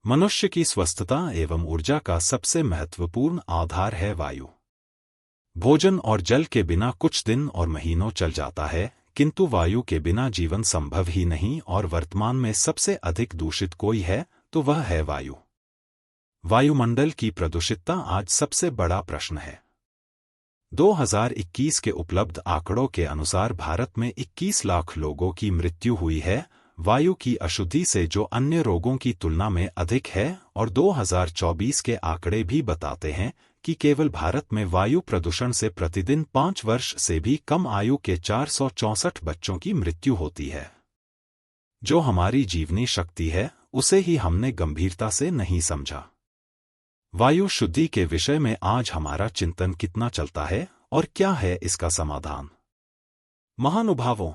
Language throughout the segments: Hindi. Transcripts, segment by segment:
मनुष्य की स्वस्थता एवं ऊर्जा का सबसे महत्वपूर्ण आधार है वायु। भोजन और जल के बिना कुछ दिन और महीनों चल जाता है, किंतु वायु के बिना जीवन संभव ही नहीं। और वर्तमान में सबसे अधिक दूषित कोई है तो वह है वायु। वायुमंडल की प्रदूषितता आज सबसे बड़ा प्रश्न है। 2021 के उपलब्ध आंकड़ों के अनुसार भारत में 21 लाख लोगों की मृत्यु हुई है, वायु की अशुद्धि से, जो अन्य रोगों की तुलना में अधिक है। और 2024 के आंकड़े भी बताते हैं कि केवल भारत में वायु प्रदूषण से प्रतिदिन 5 वर्ष से भी कम आयु के 464 बच्चों की मृत्यु होती है। जो हमारी जीवनी शक्ति है, उसे ही हमने गंभीरता से नहीं समझा। वायु शुद्धि के विषय में आज हमारा चिंतन कितना चलता है और क्या है इसका समाधान? महानुभावों,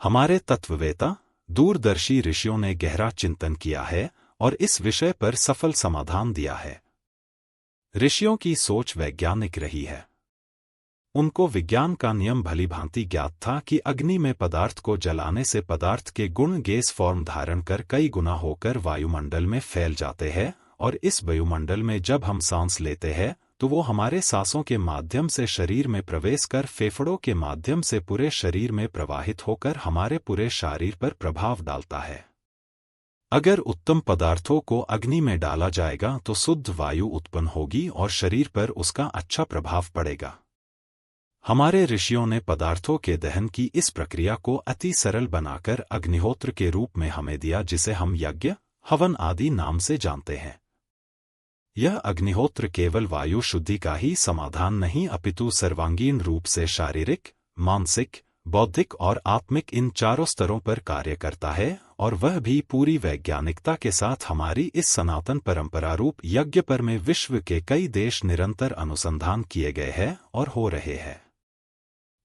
हमारे तत्ववेता, दूरदर्शी ऋषियों ने गहरा चिंतन किया है और इस विषय पर सफल समाधान दिया है। ऋषियों की सोच वैज्ञानिक रही है। उनको विज्ञान का नियम भली भांति ज्ञात था कि अग्नि में पदार्थ को जलाने से पदार्थ के गुण गैस फॉर्म धारण कर कई गुना होकर वायुमंडल में फैल जाते हैं, और इस वायुमंडल में जब हम सांस लेते हैं तो वो हमारे सांसों के माध्यम से शरीर में प्रवेश कर फेफड़ों के माध्यम से पूरे शरीर में प्रवाहित होकर हमारे पूरे शरीर पर प्रभाव डालता है। अगर उत्तम पदार्थों को अग्नि में डाला जाएगा तो शुद्ध वायु उत्पन्न होगी और शरीर पर उसका अच्छा प्रभाव पड़ेगा। हमारे ऋषियों ने पदार्थों के दहन की इस प्रक्रिया को अति सरल बनाकर अग्निहोत्र के रूप में हमें दिया, जिसे हम यज्ञ, हवन आदि नाम से जानते हैं। यह अग्निहोत्र केवल वायु शुद्धि का ही समाधान नहीं, अपितु सर्वांगीण रूप से शारीरिक, मानसिक, बौद्धिक और आत्मिक इन चारों स्तरों पर कार्य करता है, और वह भी पूरी वैज्ञानिकता के साथ। हमारी इस सनातन परंपरा रूप यज्ञ पर में विश्व के कई देश निरंतर अनुसंधान किए गए हैं और हो रहे हैं।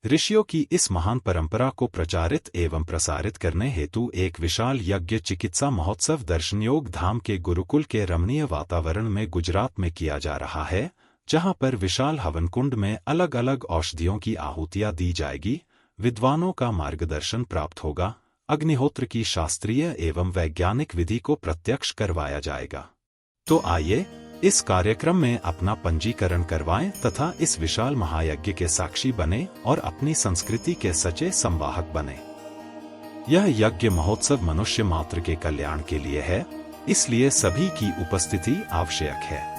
ऋषियों की इस महान परंपरा को प्रचारित एवं प्रसारित करने हेतु एक विशाल यज्ञ चिकित्सा महोत्सव दर्शनयोग धाम के गुरुकुल के रमणीय वातावरण में गुजरात में किया जा रहा है, जहां पर विशाल हवन कुंड में अलग अलग औषधियों की आहुतियां दी जाएगी, विद्वानों का मार्गदर्शन प्राप्त होगा, अग्निहोत्र की शास्त्रीय एवं वैज्ञानिक विधि को प्रत्यक्ष करवाया जाएगा। तो आइए इस कार्यक्रम में अपना पंजीकरण करवाएं तथा इस विशाल महायज्ञ के साक्षी बने और अपनी संस्कृति के सच्चे संवाहक बने। यह यज्ञ महोत्सव मनुष्य मात्र के कल्याण के लिए है, इसलिए सभी की उपस्थिति आवश्यक है।